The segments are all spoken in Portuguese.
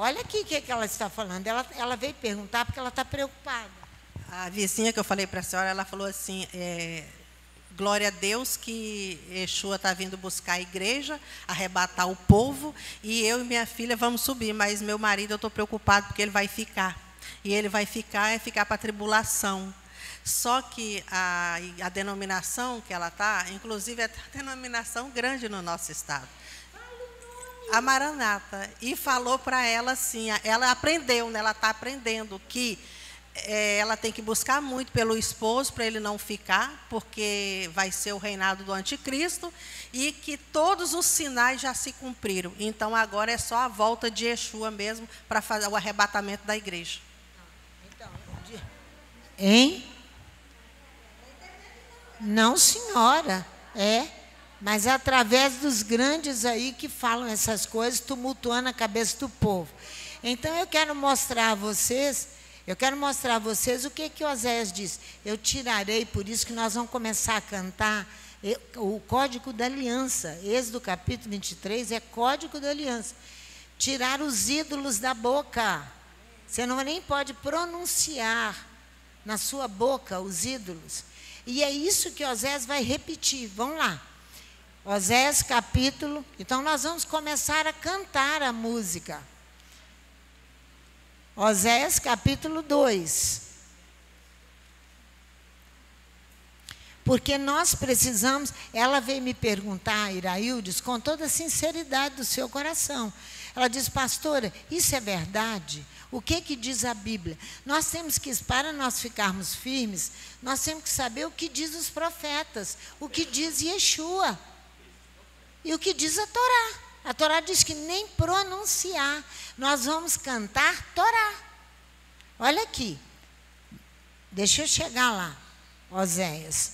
olha aqui o que ela está falando. Ela veio perguntar porque ela está preocupada. A vizinha que eu falei para a senhora, ela falou assim, glória a Deus que Yeshua está vindo buscar a igreja, arrebatar o povo, e eu e minha filha vamos subir, mas meu marido eu estou preocupado porque ele vai ficar. E ele vai ficar para a tribulação. Só que a denominação que ela está, inclusive é uma denominação grande no nosso estado, a Maranata, e falou para ela assim, ela aprendeu, né, ela está aprendendo que ela tem que buscar muito pelo esposo para ele não ficar, porque vai ser o reinado do anticristo, e que todos os sinais já se cumpriram. Então agora é só a volta de Yeshua mesmo para fazer o arrebatamento da igreja. Hein? Não, senhora, mas é através dos grandes aí que falam essas coisas, tumultuando a cabeça do povo. Então eu quero mostrar a vocês o que Oséias diz. Eu tirarei, por isso que nós vamos começar a cantar o Código da Aliança. Êxodo capítulo 23 é Código da Aliança. Tirar os ídolos da boca. Você não nem pode pronunciar na sua boca os ídolos. E é isso que Oséias vai repetir. Vamos lá. Oséias capítulo... Então, nós vamos começar a cantar a música. Oséias capítulo 2. Porque nós precisamos... Ela veio me perguntar, Iraildes, com toda a sinceridade do seu coração. Ela diz, pastora, isso é verdade? O que diz a Bíblia? Nós temos que, para nós ficarmos firmes, nós temos que saber o que diz os profetas, o que diz Yeshua e o que diz a Torá. A Torá diz que nem pronunciar, nós vamos cantar Torá. Olha aqui, deixa eu chegar lá, Oséias.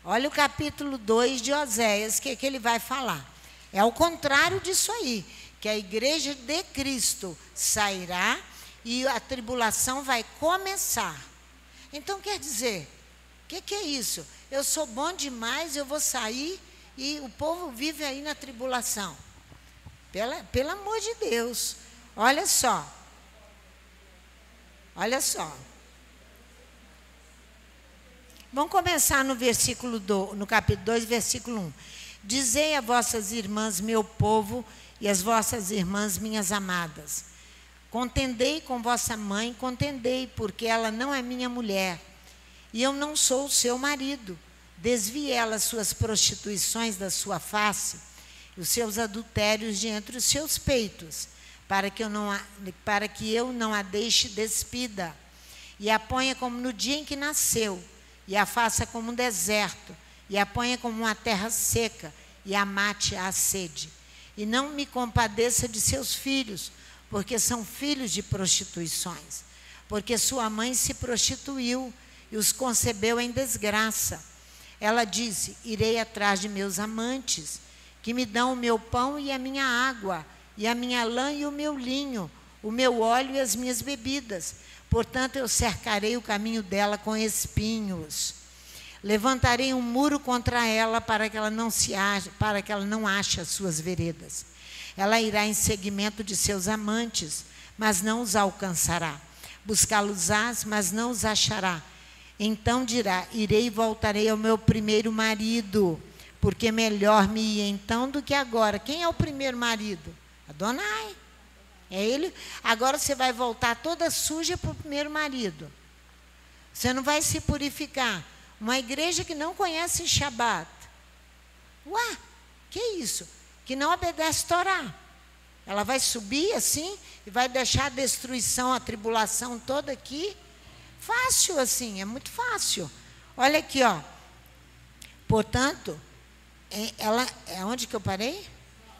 Olha o capítulo 2 de Oséias, que ele vai falar. É o contrário disso aí, que a igreja de Cristo sairá e a tribulação vai começar. Então, quer dizer, o que é isso? Eu sou bom demais, eu vou sair e o povo vive aí na tribulação. Pelo amor de Deus. Olha só. Olha só. Vamos começar no no capítulo 2, versículo 1. Dizei a vossas irmãs, meu povo, e as vossas irmãs, minhas amadas. Contendei com vossa mãe, contendei, porque ela não é minha mulher, e eu não sou o seu marido. Desvie ela as suas prostituições da sua face, os seus adultérios de entre os seus peitos, para que eu não a deixe despida, e a ponha como no dia em que nasceu, e a faça como um deserto, e a ponha como uma terra seca, e a mate à sede. E não me compadeça de seus filhos, porque são filhos de prostituições, porque sua mãe se prostituiu e os concebeu em desgraça. Ela disse, irei atrás de meus amantes, que me dão o meu pão e a minha água, e a minha lã e o meu linho, o meu óleo e as minhas bebidas. Portanto, eu cercarei o caminho dela com espinhos. Levantarei um muro contra ela para que ela não ache as suas veredas. Ela irá em seguimento de seus amantes, mas não os alcançará. Buscá-los-ás, mas não os achará. Então dirá, irei e voltarei ao meu primeiro marido, porque melhor me ia então do que agora. Quem é o primeiro marido? Adonai. É ele. Agora você vai voltar toda suja para o primeiro marido. Você não vai se purificar. Uma igreja que não conhece Shabat. Ué, que isso? Que não obedece Torá. Ela vai subir assim e vai deixar a destruição, a tribulação toda aqui. Fácil assim, é muito fácil. Olha aqui, ó. Portanto, onde que eu parei?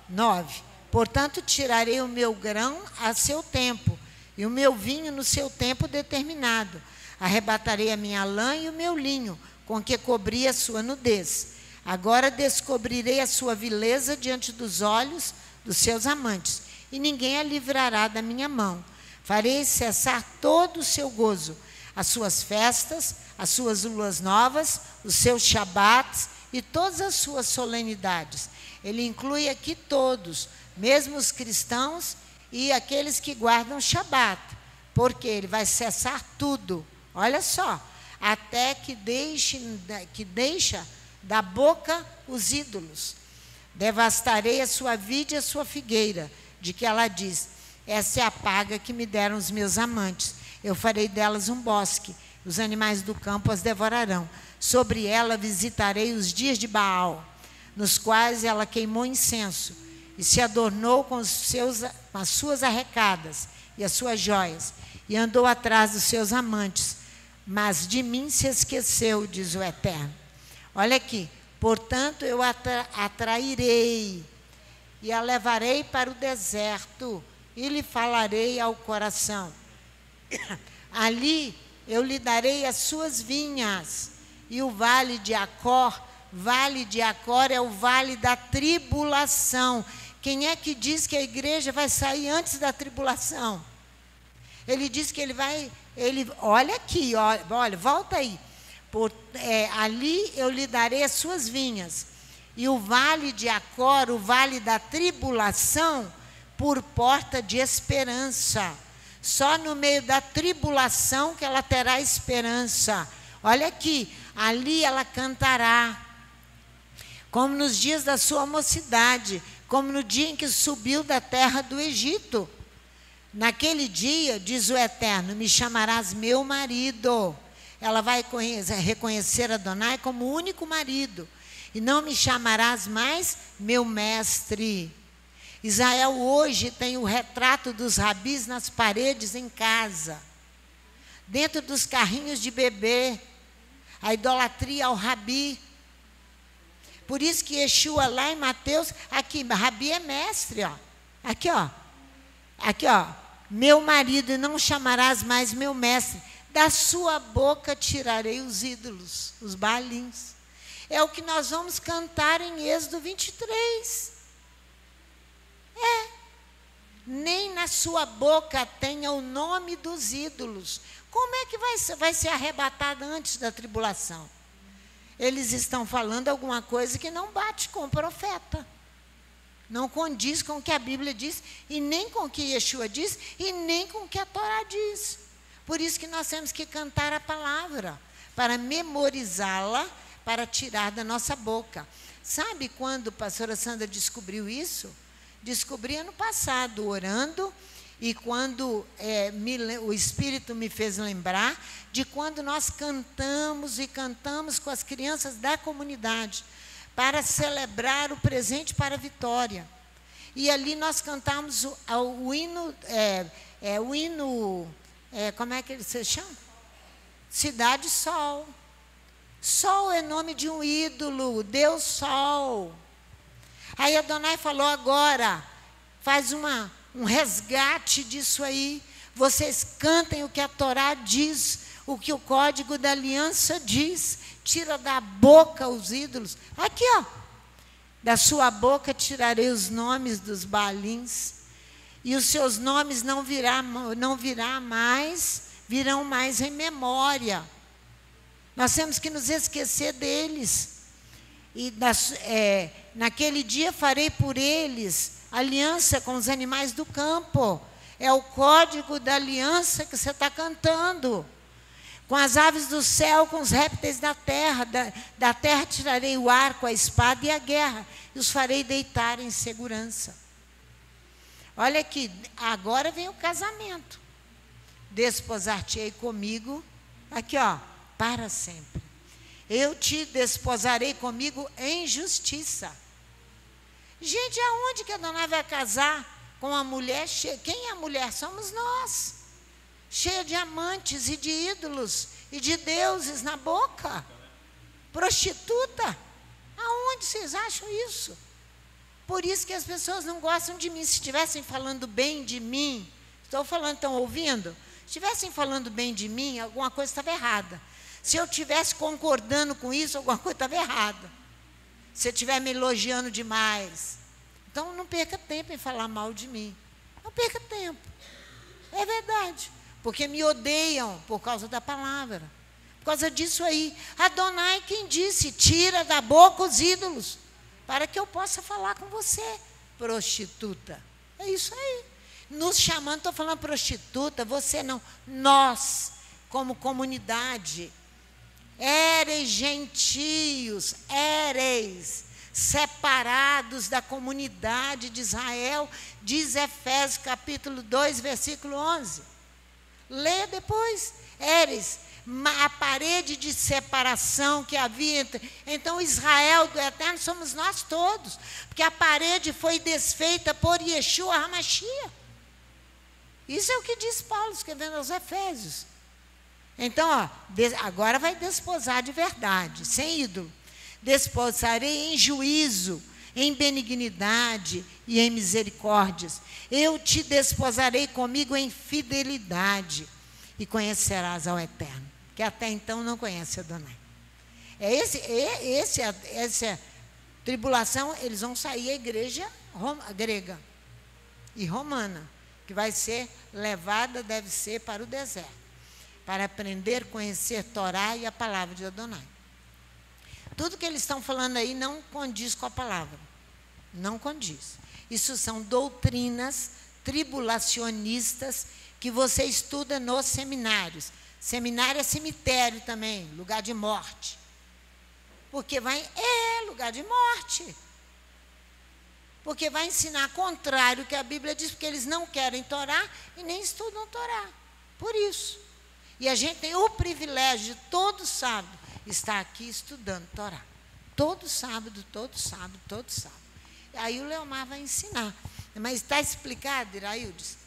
9. Portanto, tirarei o meu grão a seu tempo, e o meu vinho no seu tempo determinado. Arrebatarei a minha lã e o meu linho, com que cobri a sua nudez. Agora descobrirei a sua vileza diante dos olhos dos seus amantes, e ninguém a livrará da minha mão. Farei cessar todo o seu gozo, as suas festas, as suas luas novas, os seus shabates e todas as suas solenidades. Ele inclui aqui todos, mesmo os cristãos e aqueles que guardam o Shabat, porque ele vai cessar tudo. Olha só, até que deixa da boca os ídolos. Devastarei a sua vide e a sua figueira, de que ela diz: essa é a paga que me deram os meus amantes. Eu farei delas um bosque, os animais do campo as devorarão. Sobre ela visitarei os dias de Baal, nos quais ela queimou incenso, e se adornou com as suas arrecadas e as suas joias, e andou atrás dos seus amantes, mas de mim se esqueceu, diz o Eterno. Olha aqui, portanto eu atrairei, e a levarei para o deserto, e lhe falarei ao coração. Ali eu lhe darei as suas vinhas, e o vale de Acor é o vale da tribulação. Quem é que diz que a igreja vai sair antes da tribulação? Ele diz que ele vai, olha aqui, olha, volta aí. Ali eu lhe darei as suas vinhas, e o vale de Acor, o vale da tribulação, por porta de esperança. Só no meio da tribulação que ela terá esperança. Olha aqui, ali ela cantará, como nos dias da sua mocidade, como no dia em que subiu da terra do Egito. Naquele dia, diz o Eterno, me chamarás meu marido. Ela vai reconhecer Adonai como o único marido. E não me chamarás mais meu mestre. Israel hoje tem o retrato dos rabis nas paredes em casa, dentro dos carrinhos de bebê, a idolatria ao rabi. Por isso que Yeshua lá em Mateus, aqui, rabi é mestre, ó. Aqui, ó, meu marido, e não chamarás mais meu mestre, da sua boca tirarei os ídolos, os baalins. É o que nós vamos cantar em Êxodo 23. Nem na sua boca tenha o nome dos ídolos. Como é que vai ser arrebatada antes da tribulação? Eles estão falando alguma coisa que não bate com o profeta. Não condiz com o que a Bíblia diz, e nem com o que Yeshua diz, e nem com o que a Torá diz. Por isso que nós temos que cantar a palavra, para memorizá-la, para tirar da nossa boca. Sabe quando a pastora Sandra descobriu isso? Descobri ano passado, orando, e quando o Espírito me fez lembrar de quando nós cantamos e cantamos com as crianças da comunidade, para celebrar o presente para a vitória. E ali nós cantamos o hino, como é que ele se chama? Cidade Sol. Sol é nome de um ídolo, Deus Sol. Aí Adonai falou: agora, faz um resgate disso aí. Vocês cantem o que a Torá diz, o que o código da aliança diz. Tira da boca os ídolos. Aqui, ó. Da sua boca tirarei os nomes dos baalins, e os seus nomes não virão mais em memória. Nós temos que nos esquecer deles. E naquele dia farei por eles aliança com os animais do campo. É o código da aliança que você está cantando. Com as aves do céu, com os répteis da terra. Da terra tirarei o arco, a espada e a guerra, e os farei deitar em segurança. Olha aqui, agora vem o casamento. Desposar-te-ei comigo, aqui ó, para sempre. Eu te desposarei comigo em justiça. Gente, aonde que a dona vai casar com a mulher cheia? Quem é a mulher? Somos nós. Cheia de amantes e de ídolos e de deuses na boca. Prostituta. Aonde vocês acham isso? Por isso que as pessoas não gostam de mim. Se estivessem falando bem de mim, estou falando, estão ouvindo? Se estivessem falando bem de mim, alguma coisa estava errada. Se eu estivesse concordando com isso, alguma coisa estava errada. Se eu estiver me elogiando demais. Então, não perca tempo em falar mal de mim. Não perca tempo. É verdade. Porque me odeiam por causa da palavra. Por causa disso aí. Adonai quem disse, tira da boca os ídolos, para que eu possa falar com você, prostituta. É isso aí. nos chamando, estou falando prostituta, você não, nós, como comunidade, éreis gentios, éreis separados da comunidade de Israel, diz Efésios capítulo 2, versículo 11. Lê depois. Éreis, a parede de separação que havia entre... Então, Israel do Eterno somos nós todos, porque a parede foi desfeita por Yeshua HaMashiach. Isso é o que diz Paulo, escrevendo aos Efésios. Então, ó, agora vai desposar de verdade, sem ídolo. Desposarei em juízo, em benignidade e em misericórdias. Eu te desposarei comigo em fidelidade e conhecerás ao Eterno, que até então não conhece Adonai. Essa tribulação, eles vão sair a igreja grega e romana, que vai ser levada, deve ser para o deserto, para aprender, conhecer Torá e a palavra de Adonai. Tudo que eles estão falando aí não condiz com a palavra. Não condiz. Isso são doutrinas tribulacionistas que você estuda nos seminários. Seminário é cemitério também, lugar de morte. Porque lugar de morte. Porque vai ensinar contrário que a Bíblia diz, porque eles não querem Torá e nem estudam Torá. Por isso. E a gente tem o privilégio de todo sábado estar aqui estudando Torá. Todo sábado. Aí o Leomar vai ensinar. Mas está explicado, Iraildes?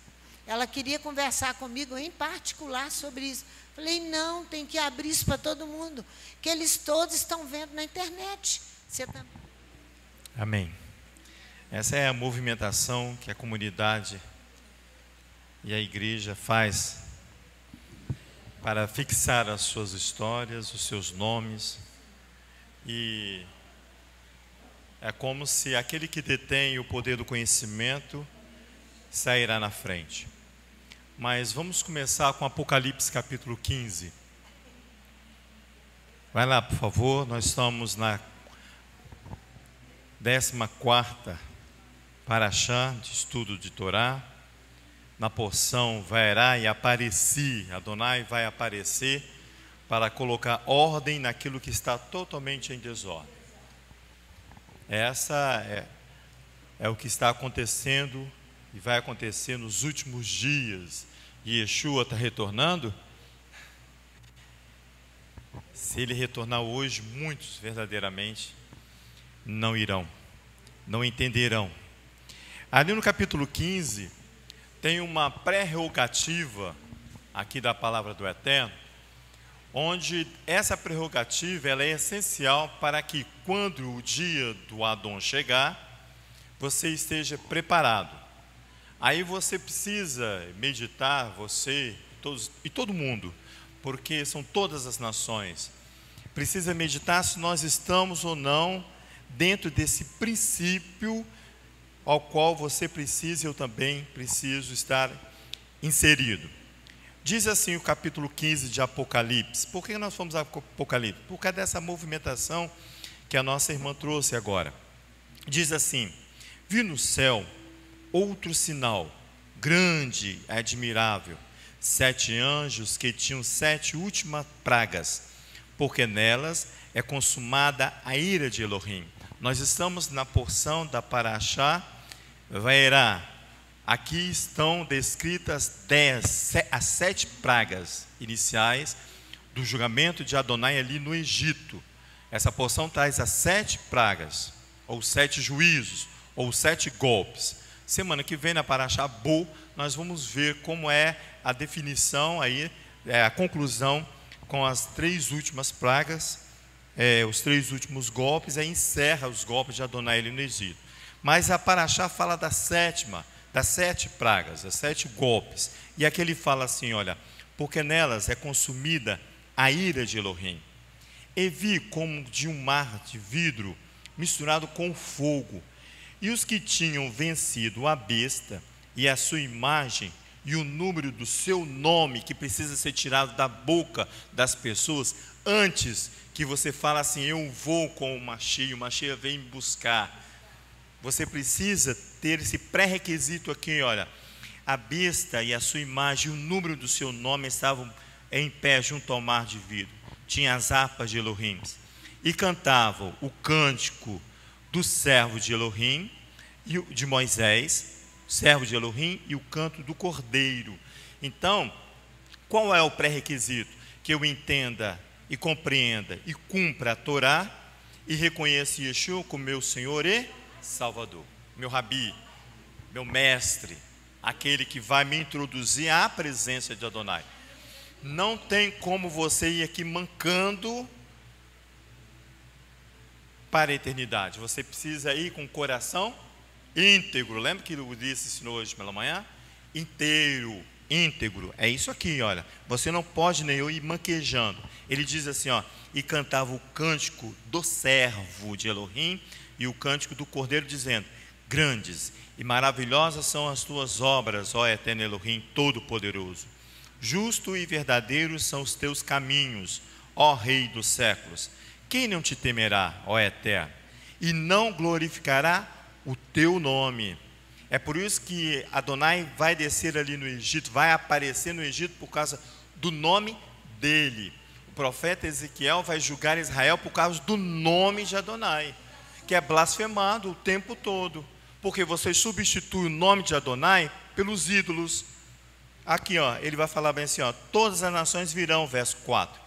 Ela queria conversar comigo em particular sobre isso. Falei, não, tem que abrir isso para todo mundo, que eles todos estão vendo na internet. Você também. Amém. Essa é a movimentação que a comunidade e a igreja faz para fixar as suas histórias, os seus nomes. E é como se aquele que detém o poder do conhecimento sairá na frente. Mas vamos começar com Apocalipse capítulo 15. Vai lá, por favor, nós estamos na 14ª Parashá de estudo de Torá. Na porção Vaerá e Apareci, Adonai vai aparecer para colocar ordem naquilo que está totalmente em desordem. Essa é o que está acontecendo e vai acontecer nos últimos dias. E Yeshua está retornando. Se ele retornar hoje, muitos verdadeiramente não irão, não entenderão. Ali no capítulo 15, tem uma prerrogativa aqui da palavra do Eterno, onde essa prerrogativa ela é essencial para que quando o dia do Adon chegar, você esteja preparado. Aí você precisa meditar, você e todo mundo, porque são todas as nações, precisa meditar se nós estamos ou não dentro desse princípio ao qual você precisa e eu também preciso estar inserido. Diz assim o capítulo 15 de Apocalipse. Por que nós fomos a Apocalipse? Por causa dessa movimentação que a nossa irmã trouxe agora. Diz assim: vi no céu outro sinal, grande e admirável, 7 anjos que tinham 7 últimas pragas, porque nelas é consumada a ira de Elohim. Nós estamos na porção da Parashá Vaerá. Aqui estão descritas as 7 pragas iniciais do julgamento de Adonai ali no Egito. Essa porção traz as 7 pragas, ou 7 juízos, ou 7 golpes. Semana que vem na Parashá Bo, nós vamos ver como é a definição, aí, a conclusão com as 3 últimas pragas, os 3 últimos golpes, aí encerra os golpes de Adonai ali no Egito. Mas a Parashá fala da 7ª, das 7 pragas, das 7 golpes. E aqui ele fala assim, olha, porque nelas é consumida a ira de Elohim. E vi como de um mar de vidro misturado com fogo. E os que tinham vencido a besta e a sua imagem e o número do seu nome, que precisa ser tirado da boca das pessoas, antes que você fale assim, eu vou com o Mashiach vem me buscar. Você precisa ter esse pré-requisito aqui, olha, a besta e a sua imagem, o número do seu nome estavam em pé junto ao mar de vidro. Tinha as harpas de Elohim. E cantavam o cântico do servo de Elohim, de Moisés, servo de Elohim, e o canto do Cordeiro. Então, qual é o pré-requisito? Que eu entenda e compreenda e cumpra a Torá e reconheça Yeshua como meu Senhor e Salvador, meu Rabi, meu mestre, aquele que vai me introduzir à presença de Adonai. Não tem como você ir aqui mancando para a eternidade. Você precisa ir com o coração íntegro. Lembra que o Ulisses ensinou hoje pela manhã? Inteiro, íntegro. É isso aqui, olha. Você não pode nem eu ir manquejando. Ele diz assim, ó, e cantava o cântico do servo de Elohim e o cântico do Cordeiro, dizendo: grandes e maravilhosas são as tuas obras, ó eterno Elohim Todo-Poderoso. Justo e verdadeiro são os teus caminhos, ó Rei dos séculos. Quem não te temerá, ó Eterno, e não glorificará o teu nome? É por isso que Adonai vai descer ali no Egito, vai aparecer no Egito por causa do nome dele. O profeta Ezequiel vai julgar Israel por causa do nome de Adonai, que é blasfemado o tempo todo, porque você substitui o nome de Adonai pelos ídolos. Aqui, ó, ele vai falar bem assim, ó, todas as nações virão, verso 4,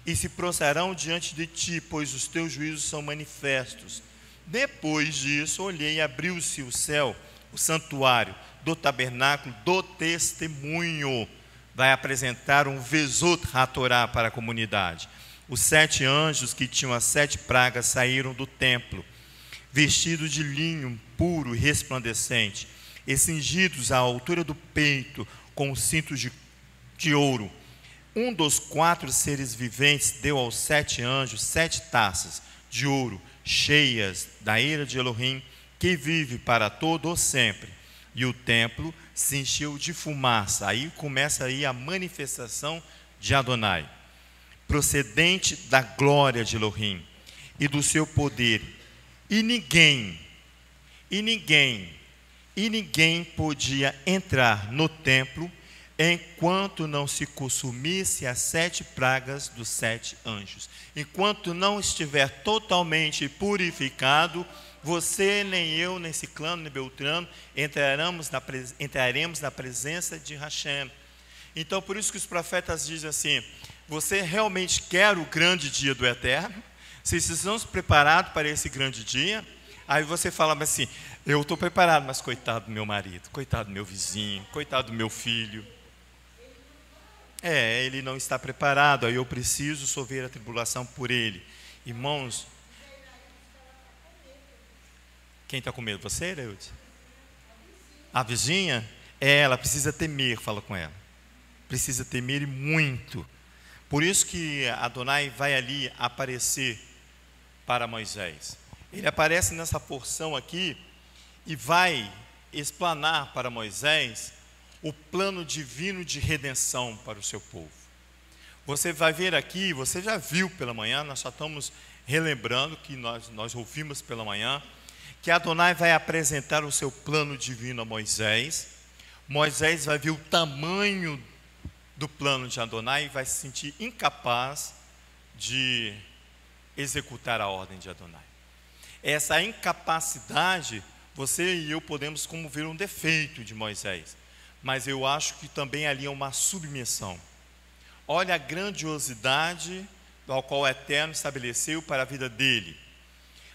e se prostrarão diante de ti, pois os teus juízos são manifestos. Depois disso, olhei e abriu-se o céu, o santuário do tabernáculo do testemunho. Vai apresentar um Vezot HaTorá para a comunidade. Os 7 anjos que tinham as 7 pragas saíram do templo, vestidos de linho puro e resplandecente, e cingidos à altura do peito, com cintos de ouro. Um dos 4 seres viventes deu aos 7 anjos 7 taças de ouro, cheias da ira de Elohim, que vive para todo o sempre. E o templo se encheu de fumaça. Aí começa aí a manifestação de Adonai, procedente da glória de Elohim e do seu poder. E ninguém podia entrar no templo enquanto não se consumisse as 7 pragas dos 7 anjos. Enquanto não estiver totalmente purificado, você, nem eu, nem Ciclano, nem Beltrano entraremos na presença de Hashem. Então, por isso que os profetas dizem assim: você realmente quer o grande dia do Eterno? Vocês estão preparados para esse grande dia? Aí você fala assim: eu estou preparado, mas coitado do meu marido, coitado do meu vizinho, coitado do meu filho. Ele não está preparado, aí eu preciso sofrer a tribulação por ele. Irmãos, quem está com medo? Você, Leude? A vizinha? Ela precisa temer, fala com ela. Precisa temer e muito. Por isso que Adonai vai ali aparecer para Moisés. Ele aparece nessa porção aqui e vai explanar para Moisés o plano divino de redenção para o seu povo. Você vai ver aqui, você já viu pela manhã, nós só estamos relembrando que nós ouvimos pela manhã, que Adonai vai apresentar o seu plano divino a Moisés. Moisés vai ver o tamanho do plano de Adonai e vai se sentir incapaz de executar a ordem de Adonai. Essa incapacidade, você e eu podemos como ver um defeito de Moisés, mas eu acho que também ali é uma submissão. Olha a grandiosidade ao qual o Eterno estabeleceu para a vida dele.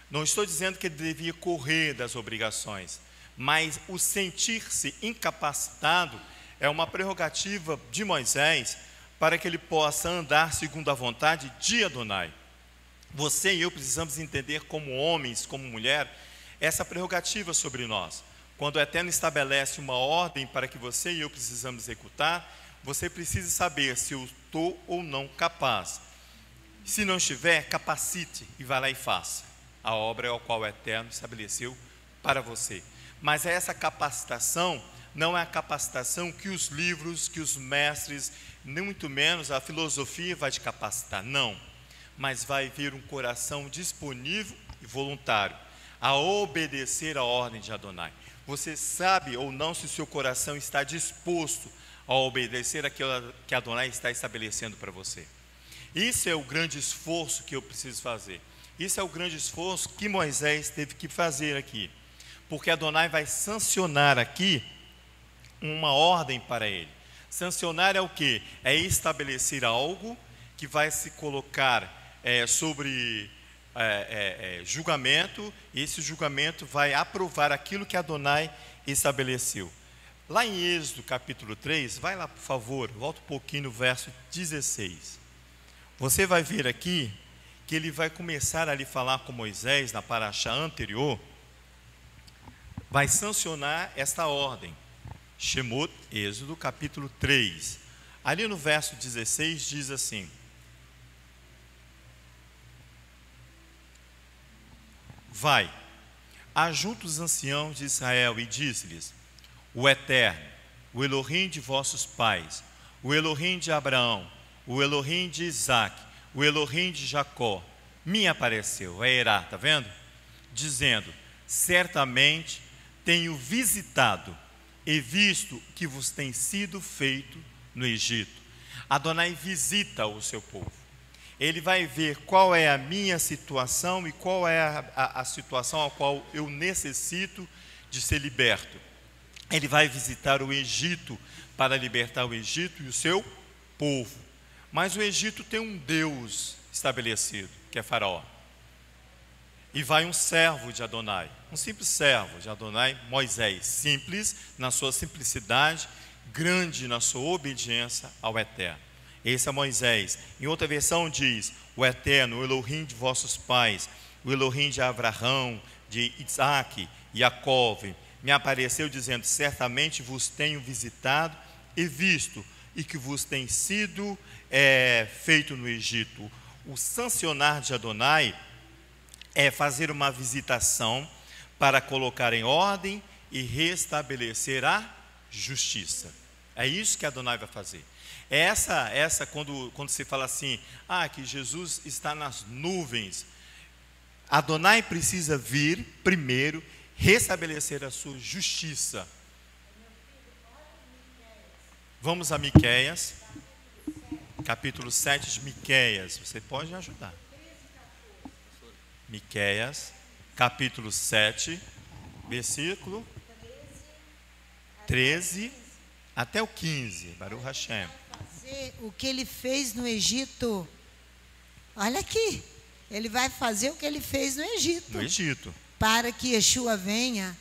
Não estou dizendo que ele devia correr das obrigações, mas o sentir-se incapacitado é uma prerrogativa de Moisés para que ele possa andar segundo a vontade de Adonai. Você e eu precisamos entender como homens, como mulher, essa prerrogativa sobre nós. Quando o Eterno estabelece uma ordem para que você e eu precisamos executar, você precisa saber se eu estou ou não capaz. Se não estiver, capacite e vá lá e faça a obra ao qual o Eterno estabeleceu para você. Mas essa capacitação não é a capacitação que os livros, que os mestres, nem muito menos a filosofia vai te capacitar, não. Mas vai vir um coração disponível e voluntário a obedecer a ordem de Adonai. Você sabe ou não se o seu coração está disposto a obedecer aquilo que Adonai está estabelecendo para você. Isso é o grande esforço que eu preciso fazer. Isso é o grande esforço que Moisés teve que fazer aqui. Porque Adonai vai sancionar aqui uma ordem para ele. Sancionar é o quê? É estabelecer algo que vai se colocar sobre julgamento, e esse julgamento vai aprovar aquilo que Adonai estabeleceu. Lá em Êxodo capítulo 3, vai lá por favor, volta um pouquinho no verso 16. Você vai ver aqui que ele vai começar ali a falar com Moisés, na paraxá anterior, vai sancionar esta ordem. Shemot, Êxodo capítulo 3. Ali no verso 16 diz assim: vai, ajunta os anciãos de Israel e diz-lhes: o Eterno, o Elohim de vossos pais, o Elohim de Abraão, o Elohim de Isaac, o Elohim de Jacó, me apareceu, Erá, está vendo? Dizendo: certamente tenho visitado e visto o que vos tem sido feito no Egito. Adonai visita o seu povo. Ele vai ver qual é a minha situação e qual é a situação a qual eu necessito de ser liberto. Ele vai visitar o Egito para libertar o Egito e o seu povo. Mas o Egito tem um Deus estabelecido, que é Faraó. E vai um servo de Adonai, um simples servo de Adonai, Moisés, simples na sua simplicidade, grande na sua obediência ao Eterno. Esse é Moisés. Em outra versão diz: o Eterno, o Elohim de vossos pais, o Elohim de Abraão, de Isaac e Jacó, me apareceu dizendo: certamente vos tenho visitado e visto, e que vos tem sido feito no Egito. O sancionar de Adonai é fazer uma visitação para colocar em ordem e restabelecer a justiça. É isso que Adonai vai fazer. Essa quando se fala assim, que Jesus está nas nuvens, Adonai precisa vir primeiro restabelecer a sua justiça. Vamos a Miqueias, capítulo 7 de Miqueias. Você pode me ajudar. Miqueias, capítulo 7, versículo 13 até o 15. Baruch Hashem. Fazer o que ele fez no Egito. Olha aqui. Ele vai fazer o que ele fez no Egito. No Egito. Para que Yeshua venha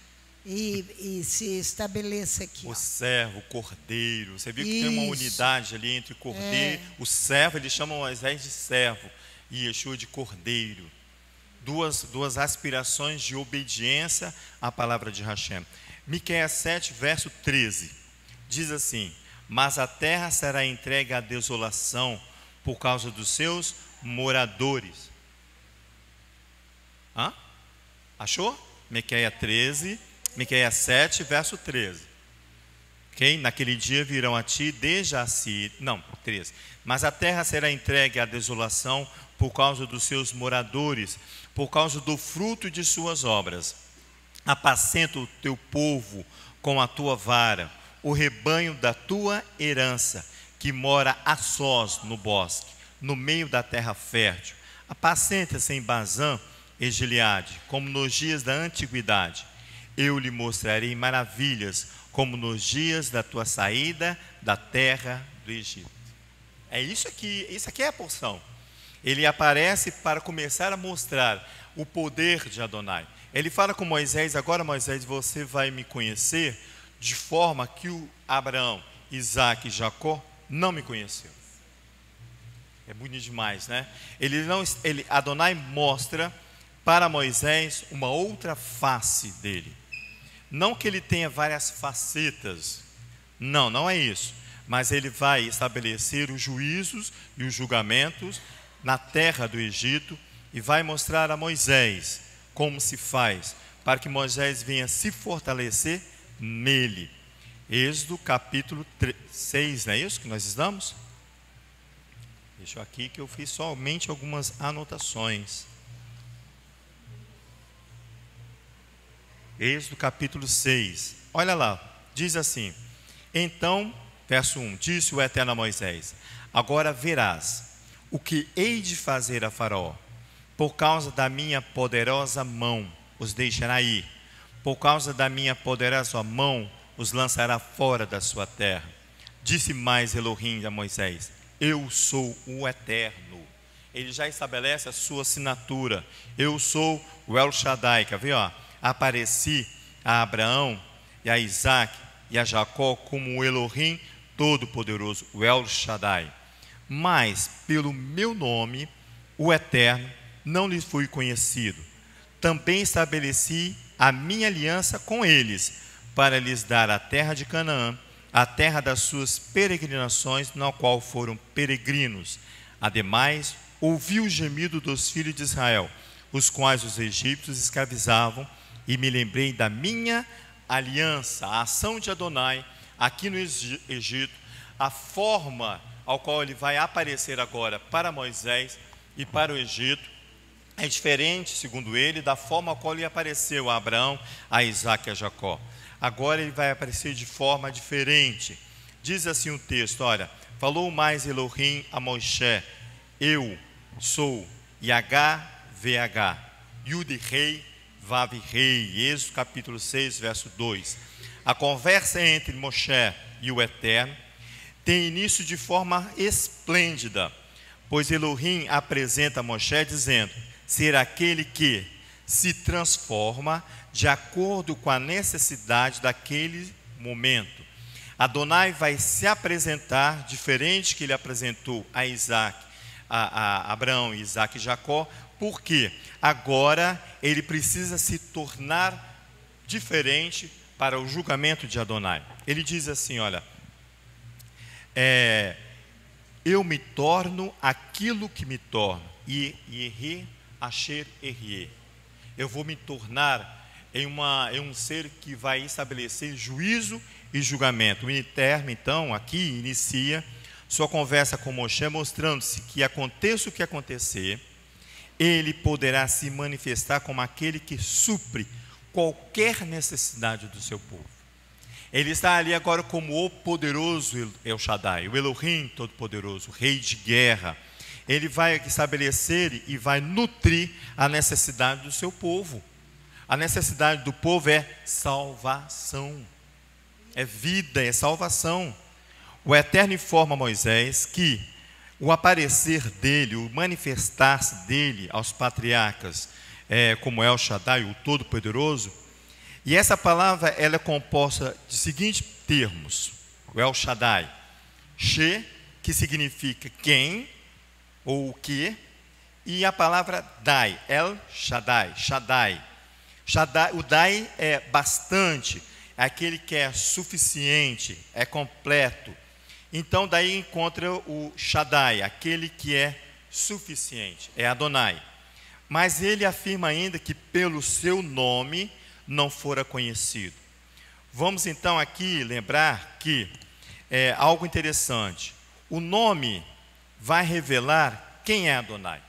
e se estabeleça aqui. O servo, o cordeiro. Você viu que tem uma unidade ali entre o cordeiro. O servo, eles chamam Moisés de servo e Yeshua de cordeiro. Duas aspirações de obediência à palavra de Hashem. Miqueias 7, verso 13, diz assim: mas a terra será entregue à desolação por causa dos seus moradores. Achou? Miqueias 7, verso 13. Okay? Naquele dia virão a ti desde a Síria. Não, 13. Mas a terra será entregue à desolação por causa dos seus moradores, por causa do fruto de suas obras. Apacenta o teu povo com a tua vara, o rebanho da tua herança, que mora a sós no bosque, no meio da terra fértil. Apacenta-se em Bazã e Gileade, como nos dias da antiguidade. Eu lhe mostrarei maravilhas, como nos dias da tua saída da terra do Egito. É isso aqui é a porção. Ele aparece para começar a mostrar o poder de Adonai. Ele fala com Moisés: agora Moisés, você vai me conhecer de forma que o Abraão, Isaac e Jacó não me conheceu. É bonito demais, né? Adonai mostra para Moisés uma outra face dele. Não que ele tenha várias facetas, não é isso. Mas ele vai estabelecer os juízos e os julgamentos na terra do Egito e vai mostrar a Moisés como se faz, para que Moisés venha se fortalecer nele. Êxodo capítulo 6, não é isso que nós estamos? Deixa eu aqui que eu fiz somente algumas anotações. Êxodo capítulo 6. Olha lá, diz assim: então, verso 1, disse o Eterno a Moisés: agora verás o que hei de fazer a Faraó. Por causa da minha poderosa mão os deixará ir. Por causa da minha poderosa mão os lançará fora da sua terra. Disse mais Elohim a Moisés: eu sou o Eterno. Ele já estabelece a sua assinatura. Eu sou o El Shaddai. Quer ver? Ó? Apareci a Abraão e a Isaac e a Jacó como o Elohim Todo-Poderoso, o El Shaddai. Mas pelo meu nome, o Eterno, não lhes fui conhecido. Também estabeleci a minha aliança com eles, para lhes dar a terra de Canaã, a terra das suas peregrinações, na qual foram peregrinos. Ademais, ouvi o gemido dos filhos de Israel, os quais os egípcios escravizavam, e me lembrei da minha aliança, a ação de Adonai aqui no Egito, a forma ao qual ele vai aparecer agora para Moisés e para o Egito, é diferente, segundo ele, da forma ao qual ele apareceu a Abraão, a Isaac e a Jacó. Agora ele vai aparecer de forma diferente. Diz assim o texto, olha: falou mais Elohim a Moisés: eu sou YHVH, Yud-Rei, Vav-Rei. Êxodo capítulo 6, verso 2. A conversa entre Moisés e o Eterno tem início de forma esplêndida, pois Elohim apresenta a Moisés dizendo ser aquele que se transforma de acordo com a necessidade daquele momento. Adonai vai se apresentar diferente que ele apresentou a Isaac, a Abraão, Isaac e Jacó, porque agora ele precisa se tornar diferente para o julgamento de Adonai. Ele diz assim, olha: eu me torno aquilo que me torno, Yehi Asher Erie. Eu vou me tornar em um ser que vai estabelecer juízo e julgamento. O Eterno, então, aqui inicia sua conversa com Moisés, mostrando-se que aconteça o que acontecer, ele poderá se manifestar como aquele que supre qualquer necessidade do seu povo. Ele está ali agora como o poderoso El Shaddai, o Elohim Todo-Poderoso, rei de guerra. Ele vai estabelecer e vai nutrir a necessidade do seu povo. A necessidade do povo é salvação, é vida, é salvação. O Eterno informa a Moisés que o aparecer dele, o manifestar-se dele aos patriarcas, como El Shaddai, o Todo-Poderoso. E essa palavra ela é composta de seguintes termos: o El Shaddai, She, que significa quem ou o que, e a palavra Dai, El Shaddai, Shaddai. Shaddai, o Dai é bastante, é aquele que é suficiente, é completo. Então daí encontra o Shaddai, aquele que é suficiente, é Adonai. Mas ele afirma ainda que pelo seu nome não fora conhecido. Vamos então aqui lembrar que é algo interessante. O nome vai revelar quem é Adonai,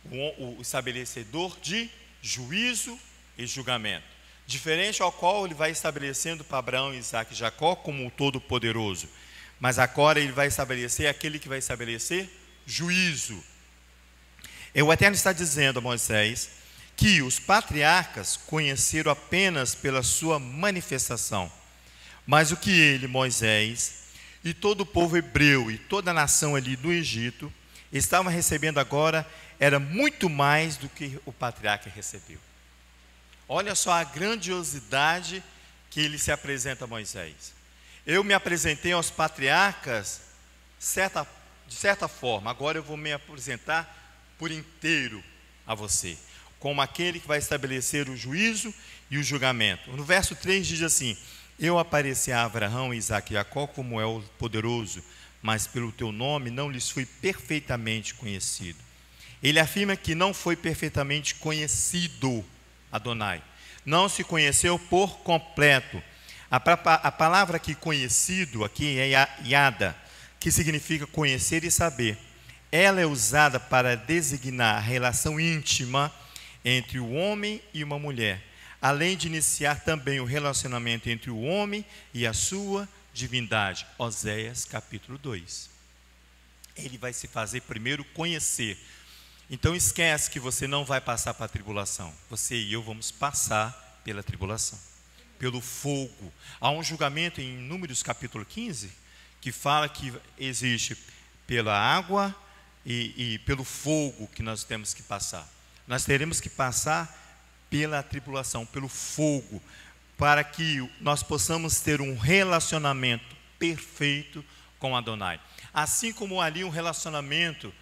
o estabelecedor de juízo e julgamento, diferente ao qual ele vai estabelecendo para Abraão, Isaac e Jacó como o Todo-Poderoso, mas agora ele vai estabelecer aquele que vai estabelecer juízo. E o Eterno está dizendo a Moisés que os patriarcas conheceram apenas pela sua manifestação, mas o que ele, Moisés, e todo o povo hebreu e toda a nação ali do Egito estavam recebendo agora era muito mais do que o patriarca recebeu. Olha só a grandiosidade que ele se apresenta a Moisés. Eu me apresentei aos patriarcas de certa forma, agora eu vou me apresentar por inteiro a você, como aquele que vai estabelecer o juízo e o julgamento. No verso 3 diz assim: eu apareci a Abraão, Isaac e Jacó como é o poderoso, mas pelo teu nome não lhes fui perfeitamente conhecido. Ele afirma que não foi perfeitamente conhecido Adonai, não se conheceu por completo. A palavra aqui conhecido aqui é yada, que significa conhecer e saber. Ela é usada para designar a relação íntima entre o homem e uma mulher, além de iniciar também o relacionamento entre o homem e a sua divindade. Oséias capítulo 2. Ele vai se fazer primeiro conhecer. Então esquece que você não vai passar para a tribulação. Você e eu vamos passar pela tribulação, pelo fogo. Há um julgamento em Números capítulo 15, que fala que existe pela água e pelo fogo que nós temos que passar. Nós teremos que passar pela tribulação, pelo fogo, para que nós possamos ter um relacionamento perfeito com Adonai. Assim como ali um relacionamento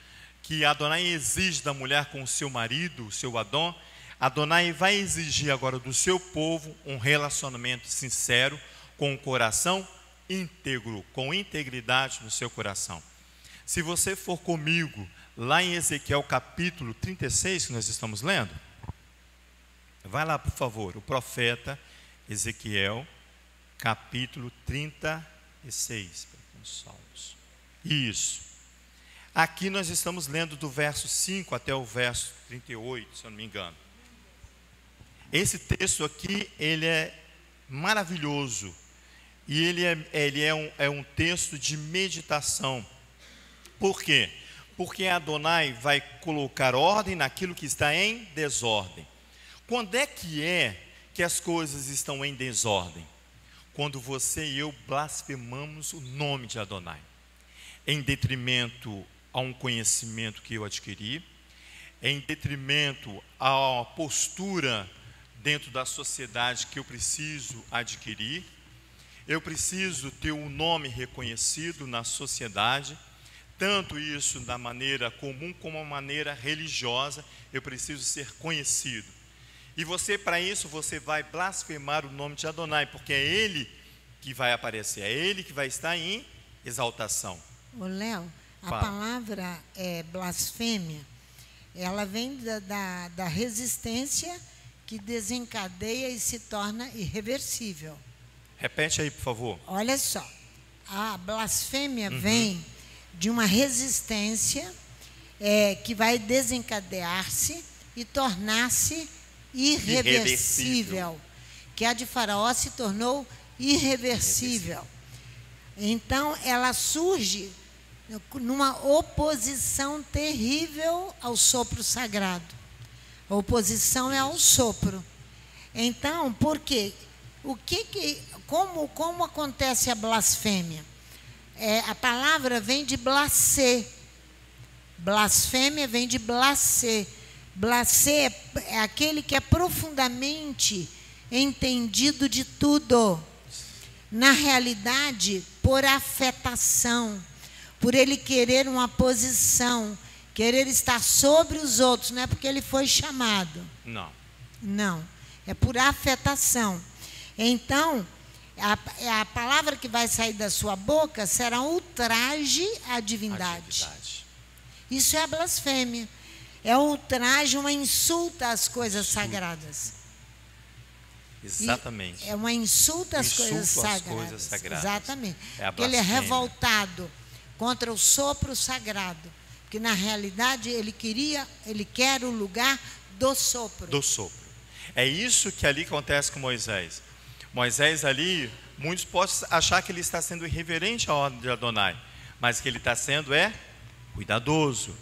que Adonai exige da mulher com o seu marido, o seu Adon, Adonai vai exigir agora do seu povo um relacionamento sincero, com o coração íntegro, com integridade no seu coração. Se você for comigo lá em Ezequiel capítulo 36, que nós estamos lendo, vai lá por favor, o profeta Ezequiel capítulo 36. Isso. Aqui nós estamos lendo do verso 5 até o verso 38, se eu não me engano. Esse texto aqui, ele é maravilhoso. E ele é um texto de meditação. Por quê? Porque Adonai vai colocar ordem naquilo que está em desordem. Quando é que as coisas estão em desordem? Quando você e eu blasfemamos o nome de Adonai, em detrimento a um conhecimento que eu adquiri, em detrimento a postura dentro da sociedade que eu preciso adquirir. Eu preciso ter um nome reconhecido na sociedade, tanto isso da maneira comum como a maneira religiosa. Eu preciso ser conhecido. E você, para isso, você vai blasfemar o nome de Adonai, porque é Ele que vai aparecer, é Ele que vai estar em exaltação. Ô Léo, a palavra blasfêmia, ela vem da resistência que desencadeia e se torna irreversível. Repete aí, por favor. Olha só, a blasfêmia vem de uma resistência que vai desencadear-se e tornar-se irreversível. Que a de Faraó se tornou irreversível. Então, ela surge numa oposição terrível ao sopro sagrado. A oposição é ao sopro. Então, por quê? Como acontece a blasfêmia? A palavra vem de blasé. Blasfêmia vem de blasé. Blasé é aquele que é profundamente entendido de tudo. Na realidade, por afetação, por ele querer uma posição, querer estar sobre os outros, não é porque ele foi chamado. Não. Não, é por afetação. Então, a palavra que vai sair da sua boca será um ultraje à divindade. Isso é a blasfêmia. É um ultraje, uma insulta às coisas sagradas. Exatamente. É uma insulta às coisas sagradas. Exatamente. Porque ele é revoltado contra o sopro sagrado. Porque na realidade ele quer o lugar do sopro. Do sopro. É isso que ali acontece com Moisés. Moisés ali, muitos podem achar que ele está sendo irreverente à ordem de Adonai, mas que ele está sendo cuidadoso.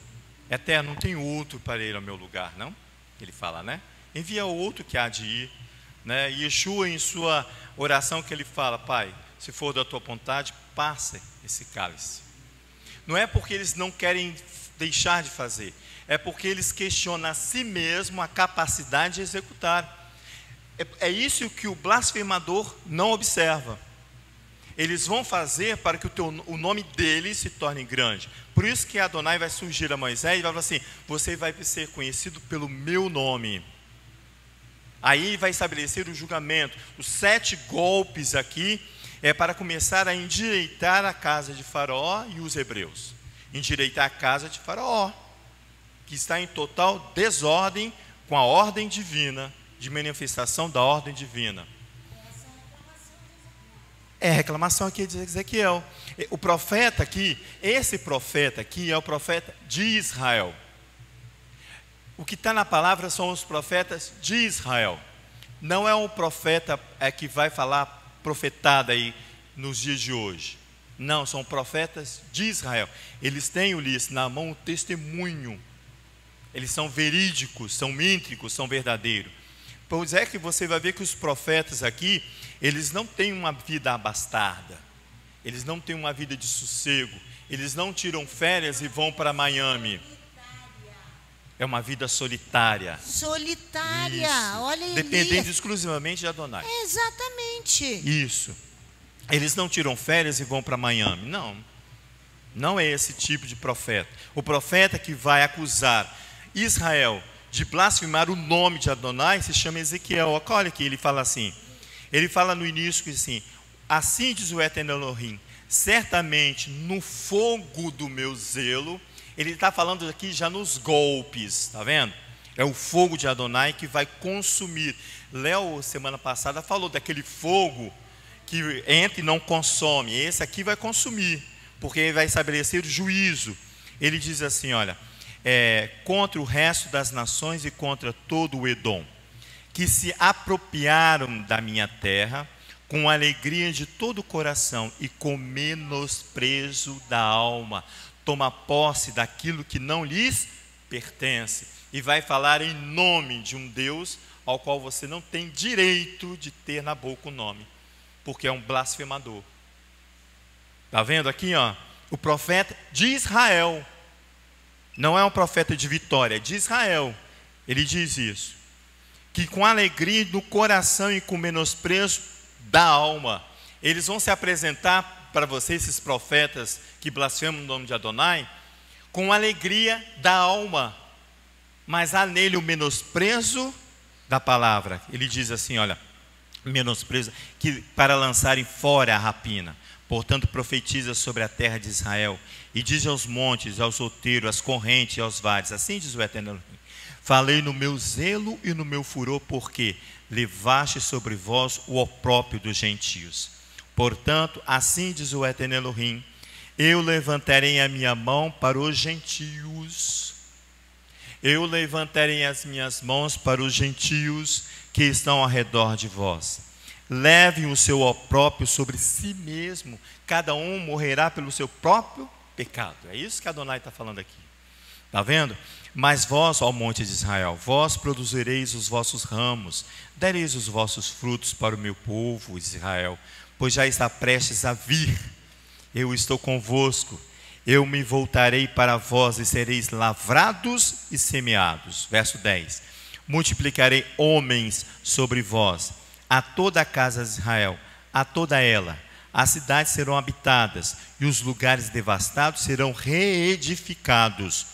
Eterno, não tem outro para ir ao meu lugar, não? Ele fala, né? Envia outro que há de ir, né? E Yeshua, em sua oração, que ele fala, Pai, se for da tua vontade, passa esse cálice. Não é porque eles não querem deixar de fazer, é porque eles questionam a si mesmo a capacidade de executar. É isso que o blasfemador não observa. Eles vão fazer para que o nome dele se torne grande. Por isso que Adonai vai surgir a Moisés e vai falar assim, você vai ser conhecido pelo meu nome. Aí vai estabelecer o julgamento. Os 7 golpes aqui é para começar a endireitar a casa de Faraó e os hebreus. Endireitar a casa de Faraó, que está em total desordem com a ordem divina, de manifestação da ordem divina. É reclamação aqui de Ezequiel. O profeta aqui, esse profeta aqui é o profeta de Israel. O que está na palavra são os profetas de Israel. não é um profeta que vai falar profetada aí nos dias de hoje. Não, são profetas de Israel. Eles têm, Ulisses, na mão o testemunho. Eles são verídicos, são íntegros, são verdadeiros. Pois é que você vai ver que os profetas aqui, eles não têm uma vida abastarda. Eles não têm uma vida de sossego. Eles não tiram férias e vão para Miami. É uma vida solitária. Solitária, isso. Olha aí. Dependendo exclusivamente de Adonai. Exatamente. Isso. Eles não tiram férias e vão para Miami. Não. Não é esse tipo de profeta. O profeta que vai acusar Israel de blasfemar o nome de Adonai se chama Ezequiel. Olha aqui, ele fala assim. Ele fala no início que assim: assim diz o Eterno Elohim, certamente no fogo do meu zelo. Ele está falando aqui já nos golpes, está vendo? É o fogo de Adonai que vai consumir. Léo, semana passada, falou daquele fogo que entra e não consome. Esse aqui vai consumir, porque ele vai estabelecer o juízo. Ele diz assim, olha, contra o resto das nações e contra todo o Edom, que se apropriaram da minha terra, com alegria de todo o coração e com menosprezo da alma. Toma posse daquilo que não lhes pertence. E vai falar em nome de um Deus ao qual você não tem direito de ter na boca o nome, porque é um blasfemador. Está vendo aqui, ó? O profeta de Israel. Não é um profeta de Vitória, é de Israel. Ele diz isso. Que com alegria do coração e com menosprezo da alma, eles vão se apresentar para vocês, esses profetas que blasfemam o nome de Adonai, com alegria da alma, mas há nele o menosprezo da palavra. Ele diz assim, olha, menosprezo, que para lançarem fora a rapina. Portanto, profetiza sobre a terra de Israel, e diz aos montes, aos outeiros, às correntes e aos vales, assim diz o Eterno Elohim: falei no meu zelo e no meu furor, porque levaste sobre vós o opróprio dos gentios. Portanto, assim diz o Eterno Elohim: eu levantarei a minha mão para os gentios. Eu levantarei as minhas mãos para os gentios que estão ao redor de vós. Levem o seu opróprio sobre si mesmo. Cada um morrerá pelo seu próprio pecado. É isso que Adonai está falando aqui. Está vendo? Mas vós, ó monte de Israel, vós produzireis os vossos ramos, dareis os vossos frutos para o meu povo Israel, pois já está prestes a vir. Eu estou convosco, eu me voltarei para vós e sereis lavrados e semeados. Verso 10. Multiplicarei homens sobre vós, a toda a casa de Israel, a toda ela. As cidades serão habitadas e os lugares devastados serão reedificados.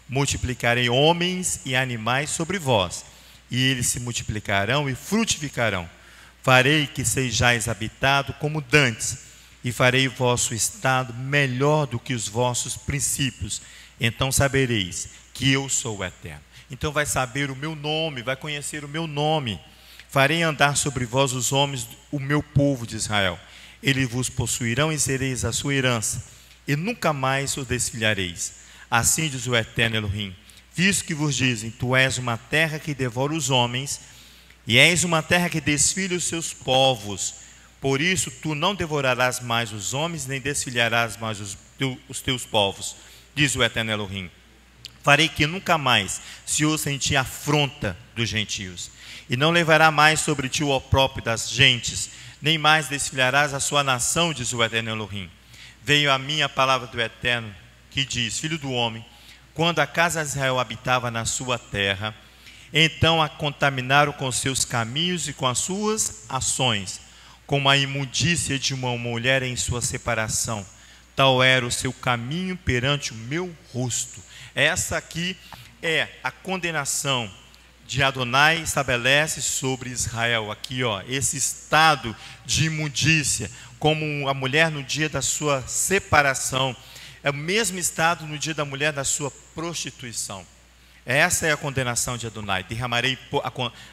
Multiplicarei homens e animais sobre vós, e eles se multiplicarão e frutificarão. Farei que sejais habitado como dantes, e farei o vosso estado melhor do que os vossos princípios. Então sabereis que eu sou o Eterno. Então vai saber o meu nome, vai conhecer o meu nome. Farei andar sobre vós os homens, o meu povo de Israel. Eles vos possuirão e sereis a sua herança, e nunca mais o desfilhareis. Assim diz o Eterno Elohim: visto que vos dizem, tu és uma terra que devora os homens, e és uma terra que desfilha os seus povos, por isso tu não devorarás mais os homens, nem desfilharás mais os teus povos, diz o Eterno Elohim. Farei que nunca mais se ouça em ti a afronta dos gentios, e não levará mais sobre ti o opróprio das gentes, nem mais desfilharás a sua nação, diz o Eterno Elohim. Veio a mim a palavra do Eterno, que diz: filho do homem, quando a casa de Israel habitava na sua terra, então a contaminaram com seus caminhos e com as suas ações, como a imundícia de uma mulher em sua separação. Tal era o seu caminho perante o meu rosto. Essa aqui é a condenação de Adonai estabelece sobre Israel. Aqui, ó, esse estado de imundícia, como a mulher no dia da sua separação. É o mesmo estado no dia da mulher da sua prostituição. Essa é a condenação de Adonai. Derramarei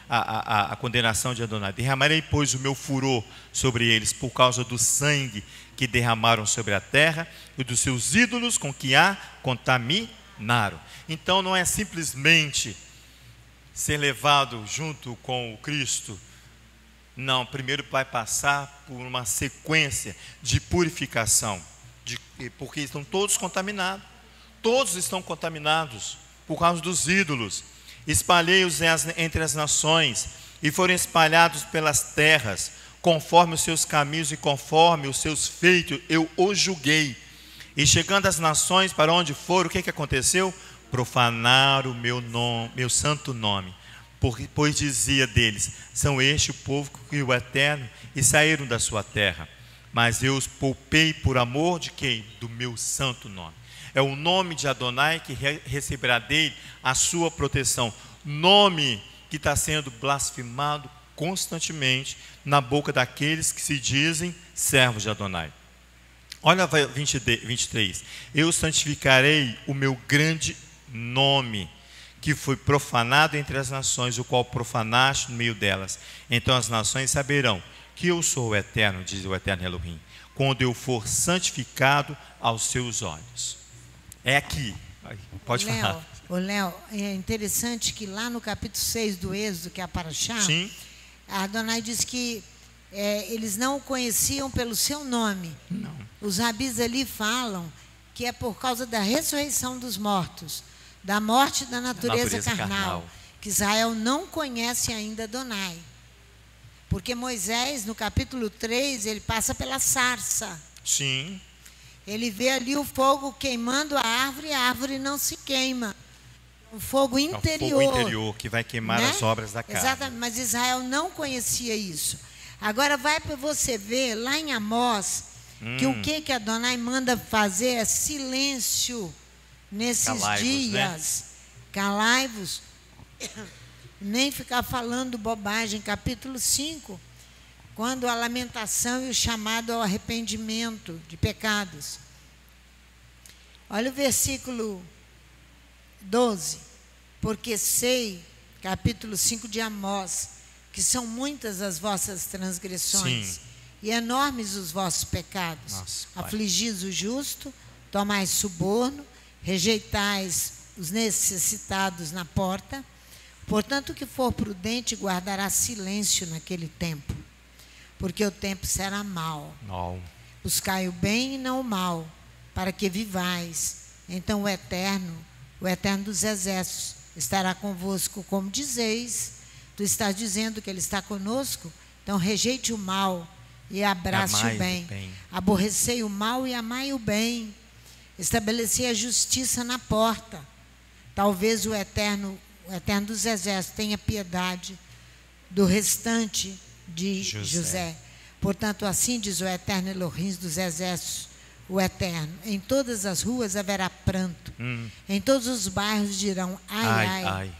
a condenação de Adonai. Derramarei, pois, o meu furor sobre eles, por causa do sangue que derramaram sobre a terra e dos seus ídolos com que a contaminaram. Então não é simplesmente ser levado junto com o Cristo Não, primeiro vai passar por uma sequência de purificação, porque estão todos contaminados. Todos estão contaminados por causa dos ídolos. Espalhei-os entre as nações, e foram espalhados pelas terras, conforme os seus caminhos e conforme os seus feitos, eu os julguei. E chegando às nações para onde foram, o que aconteceu? Profanaram o meu santo nome. Pois dizia deles: são este o povo que criou o Eterno, e saíram da sua terra. Mas eu os poupei por amor de quem? Do meu santo nome. É o nome de Adonai que receberá dele a sua proteção. Nome que está sendo blasfemado constantemente na boca daqueles que se dizem servos de Adonai. Olha 23. Eu santificarei o meu grande nome, que foi profanado entre as nações, o qual profanaste no meio delas. Então as nações saberão que eu sou o Eterno, diz o Eterno Elohim, quando eu for santificado aos seus olhos. É aqui. Pode falar. Léo, é interessante que lá no capítulo 6 do Êxodo, que é a Paraxá, sim, a Adonai diz que eles não o conheciam pelo seu nome. Não. Os rabis ali falam que é por causa da ressurreição dos mortos, da morte da natureza carnal, que Israel não conhece ainda Adonai. Porque Moisés, no capítulo 3, ele passa pela sarça. Sim. Ele vê ali o fogo queimando a árvore não se queima. O fogo interior. É o fogo interior que vai queimar, né, as obras da carne. Exatamente, mas Israel não conhecia isso. Agora vai para você ver, lá em Amós, que o que Adonai manda fazer é silêncio nesses dias. Né? Calai-vos, nem ficar falando bobagem. Capítulo 5. Quando a lamentação e o chamado ao arrependimento de pecados. Olha o versículo 12. Porque sei, capítulo 5 de Amós, que são muitas as vossas transgressões, sim, e enormes os vossos pecados. Nossa, afligis o justo, tomais suborno, rejeitais os necessitados na porta. Portanto, o que for prudente guardará silêncio naquele tempo, porque o tempo será mau. Buscai o bem e não o mal, para que vivais. Então o Eterno dos exércitos, estará convosco, como dizeis. Tu estás dizendo que Ele está conosco, então rejeite o mal e abrace o bem. Aborrecei o mal e amai o bem. Estabeleci a justiça na porta. Talvez o Eterno dos exércitos tenha piedade do restante de José. Portanto, assim diz o Eterno Elohim dos exércitos, o Eterno: em todas as ruas haverá pranto, em todos os bairros dirão ai, ai.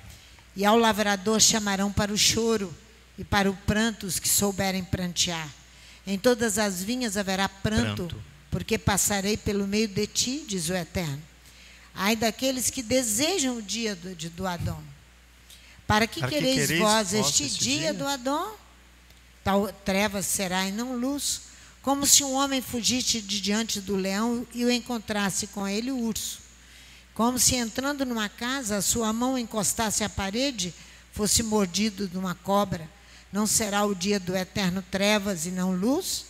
E ao lavrador chamarão para o choro, e para o pranto os que souberem prantear. Em todas as vinhas haverá pranto, porque passarei pelo meio de ti, diz o Eterno. Ai daqueles que desejam o dia do Adom. Para que quereis vós este dia do Adom? Tal trevas será e não luz, como se um homem fugisse de diante do leão e o encontrasse com ele o urso. Como se entrando numa casa, a sua mão encostasse à parede, fosse mordido de uma cobra. Não será o dia do Eterno trevas e não luz?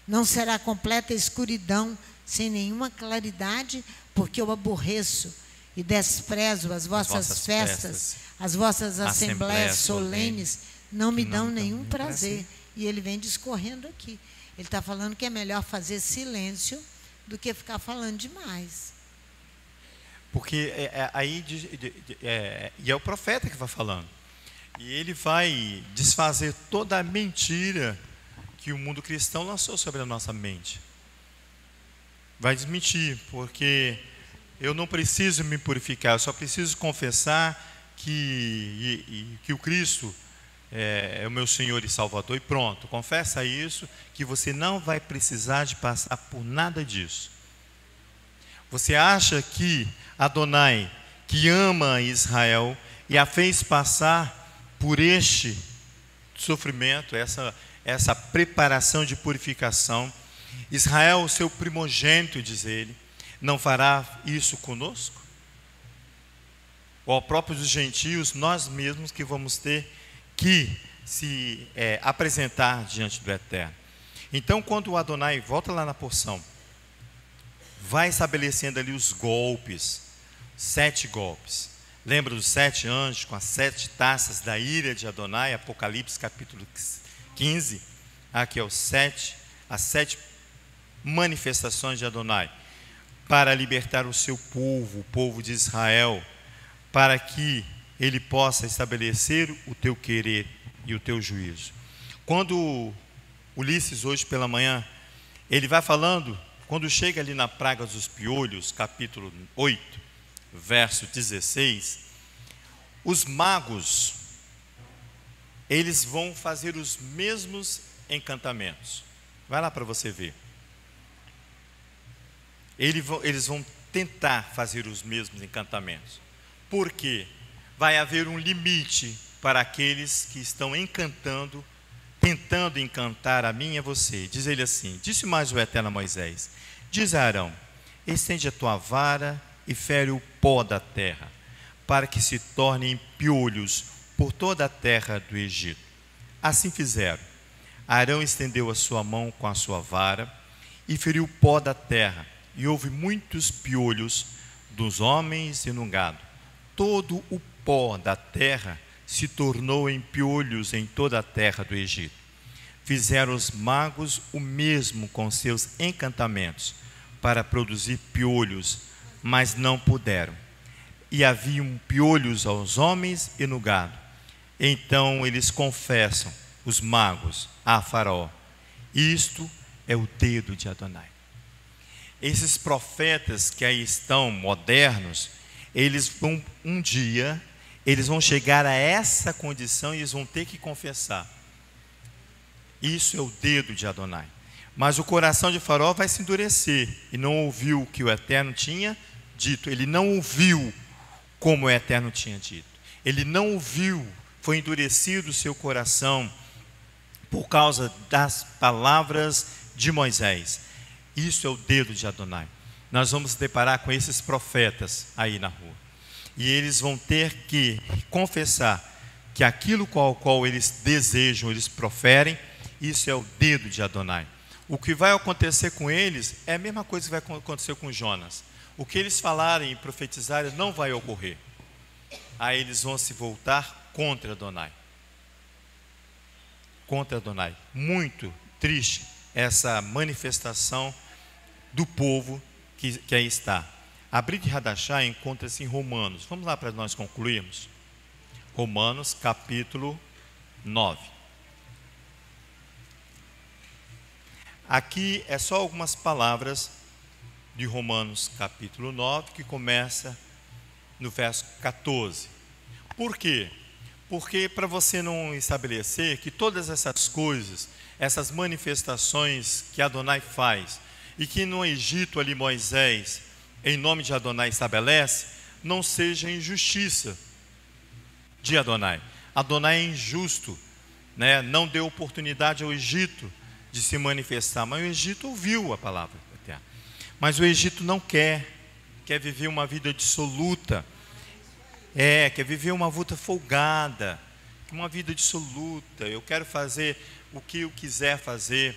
Não será completa escuridão, sem nenhuma claridade? Porque eu aborreço e desprezo as vossas festas, as vossas assembleias solenes, não me dão nenhum prazer. E ele vem discorrendo aqui. Ele está falando que é melhor fazer silêncio do que ficar falando demais. Porque e é o profeta que vai falando. E ele vai desfazer toda a mentira que o mundo cristão lançou sobre a nossa mente. Vai desmentir, porque eu não preciso me purificar, eu só preciso confessar que o Cristo é o meu Senhor e Salvador, e pronto, confessa isso, que você não vai precisar de passar por nada disso. Você acha que Adonai, que ama Israel e a fez passar por este sofrimento, essa preparação de purificação, Israel, seu primogênito, diz ele, não fará isso conosco? Ou ao próprio dos gentios, nós mesmos que vamos ter que apresentar diante do Eterno. Então, quando o Adonai, volta lá na porção, vai estabelecendo ali os golpes, 7 golpes. Lembra dos 7 anjos com as 7 taças da ira de Adonai, Apocalipse capítulo 15? Aqui é as 7 manifestações de Adonai, para libertar o seu povo, o povo de Israel, para que ele possa estabelecer o teu querer e o teu juízo. Quando Ulisses, hoje pela manhã, ele vai falando, quando chega ali na praga dos piolhos, capítulo 8, verso 16, os magos, eles vão fazer os mesmos encantamentos. Vai lá para você ver. Eles vão tentar fazer os mesmos encantamentos. Por quê? Vai haver um limite para aqueles que estão encantando, tentando encantar a mim e a você. Diz ele assim: disse mais o Eterno a Moisés: diz a Arão, estende a tua vara e fere o pó da terra, para que se tornem piolhos por toda a terra do Egito. Assim fizeram. Arão estendeu a sua mão com a sua vara e feriu o pó da terra, e houve muitos piolhos dos homens e no gado. Todo o pó da terra se tornou em piolhos em toda a terra do Egito. Fizeram os magos o mesmo com seus encantamentos, para produzir piolhos, mas não puderam. E haviam piolhos aos homens e no gado. Então eles confessam, os magos, a Faraó: isto é o dedo de Adonai. Esses profetas que aí estão, modernos, eles vão eles vão chegar a essa condição e eles vão ter que confessar: isso é o dedo de Adonai. Mas o coração de Faraó vai se endurecer e não ouviu o que o Eterno tinha dito. Ele não ouviu como o Eterno tinha dito. Ele não ouviu, foi endurecido o seu coração por causa das palavras de Moisés. Isso é o dedo de Adonai. Nós vamos deparar com esses profetas aí na rua. E eles vão ter que confessar que aquilo qual eles desejam, eles proferem, isso é o dedo de Adonai. O que vai acontecer com eles é a mesma coisa que vai acontecer com Jonas. O que eles falarem e profetizarem não vai ocorrer. Aí eles vão se voltar contra Adonai. Contra Adonai. Muito triste essa manifestação do povo que aí está. A Brit Hadashah encontra-se em Romanos. Vamos lá para nós concluirmos. Romanos capítulo 9. Aqui é só algumas palavras de Romanos capítulo 9, que começa no verso 14. Por quê? Porque para você não estabelecer que todas essas coisas, essas manifestações que Adonai faz, e que no Egito ali Moisés, em nome de Adonai, estabelece, não seja injustiça de Adonai. Adonai é injusto, né? Não deu oportunidade ao Egito de se manifestar, mas o Egito ouviu a palavra eterna. Mas o Egito não quer viver uma vida dissoluta, quer viver uma vida folgada, uma vida dissoluta. Eu quero fazer o que eu quiser fazer.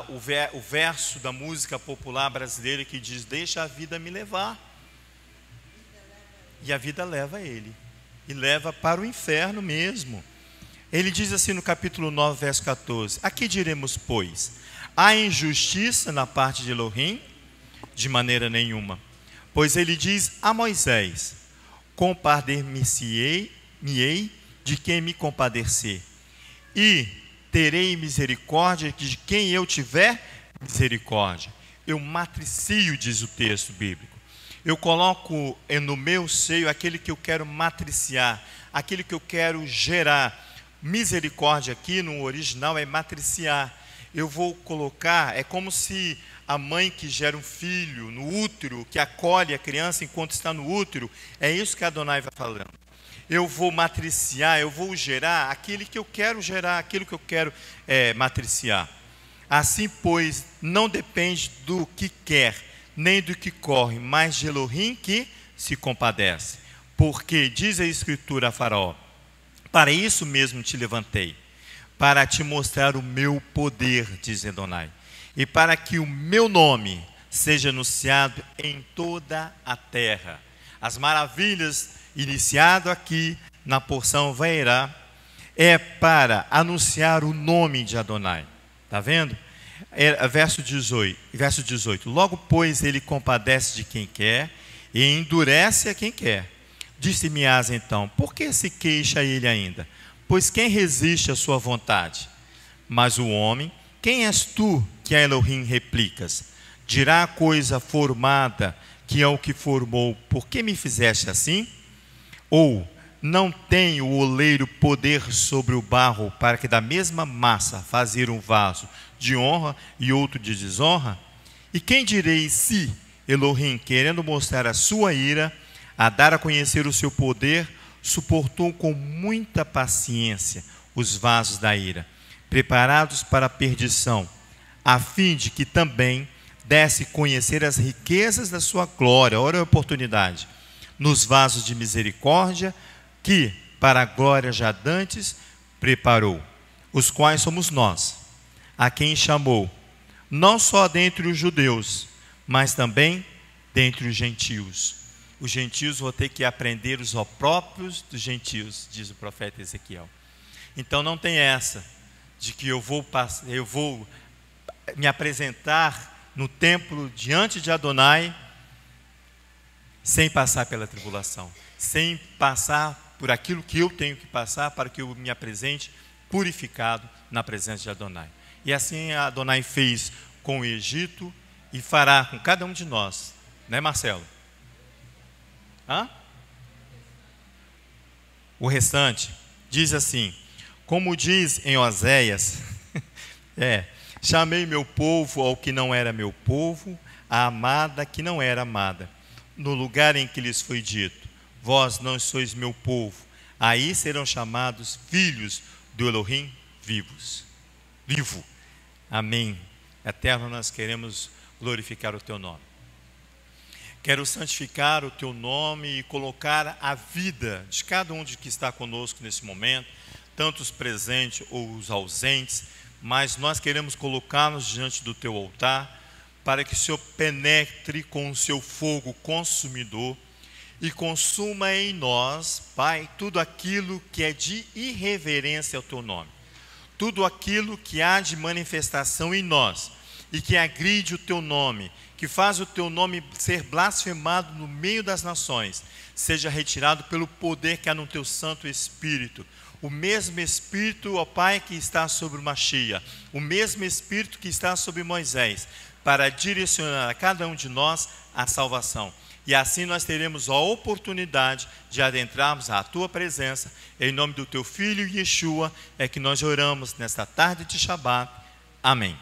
O verso da música popular brasileira que diz: deixa a vida me levar. E a vida leva ele, e leva para o inferno mesmo. Ele diz assim no capítulo 9, verso 14: a que diremos, pois? Há injustiça na parte de Elohim? De maneira nenhuma. Pois ele diz a Moisés: compadecer-me-ei de quem me compadecer, e terei misericórdia de quem eu tiver misericórdia. Eu matricio, diz o texto bíblico. Eu coloco no meu seio aquele que eu quero matriciar, aquele que eu quero gerar. Misericórdia aqui no original é matriciar. Eu vou colocar, é como se a mãe que gera um filho no útero, que acolhe a criança enquanto está no útero, é isso que Adonai vai falando. Eu vou matriciar, eu vou gerar aquele que eu quero gerar, aquilo que eu quero matriciar. Assim, pois, não depende do que quer, nem do que corre, mas de Elohim que se compadece. Porque, diz a Escritura a Faraó: Para isso mesmo te levantei, para te mostrar o meu poder, diz Adonai, e para que o meu nome seja anunciado em toda a terra. As maravilhas iniciado aqui na porção Vairá é para anunciar o nome de Adonai. Está vendo? Verso 18. Logo, pois, ele compadece de quem quer e endurece a quem quer. Disse Miás então: por que se queixa ele ainda? Pois quem resiste à sua vontade? Mas o homem, quem és tu que a Elohim replicas? Dirá a coisa formada, que é o que formou: por que me fizeste assim? Ou não tem o oleiro poder sobre o barro, para que da mesma massa fazer um vaso de honra e outro de desonra? E quem direi se Elohim, querendo mostrar a sua ira, a dar a conhecer o seu poder, suportou com muita paciência os vasos da ira, preparados para a perdição, a fim de que também desse conhecer as riquezas da sua glória, ora a oportunidade, nos vasos de misericórdia, que para a glória já dantes preparou, os quais somos nós, a quem chamou, não só dentre os judeus, mas também dentre os gentios. Os gentios vão ter que aprender os opróprios dos gentios, diz o profeta Ezequiel. Então não tem essa de que eu vou me apresentar no templo diante de Adonai sem passar pela tribulação, sem passar por aquilo que eu tenho que passar para que eu me apresente purificado na presença de Adonai. E assim Adonai fez com o Egito e fará com cada um de nós, né, Marcelo? O restante diz assim, como diz em Oséias, chamei meu povo ao que não era meu povo, a amada que não era amada, no lugar em que lhes foi dito, vós não sois meu povo, aí serão chamados filhos do Elohim vivo. Amém. Eterno, nós queremos glorificar o teu nome. Quero santificar o teu nome e colocar a vida de cada um de que está conosco nesse momento, tanto os presentes ou os ausentes, mas nós queremos colocá-los diante do teu altar, para que o Senhor penetre com o seu fogo consumidor e consuma em nós, Pai, tudo aquilo que é de irreverência ao teu nome, tudo aquilo que há de manifestação em nós e que agride o teu nome, que faz o teu nome ser blasfemado no meio das nações, seja retirado pelo poder que há no teu Santo Espírito. O mesmo Espírito, ó Pai, que está sobre o Machia, o mesmo Espírito que está sobre Moisés, para direcionar a cada um de nós a salvação. E assim nós teremos a oportunidade de adentrarmos a tua presença. Em nome do teu Filho Yeshua é que nós oramos nesta tarde de Shabat. Amém.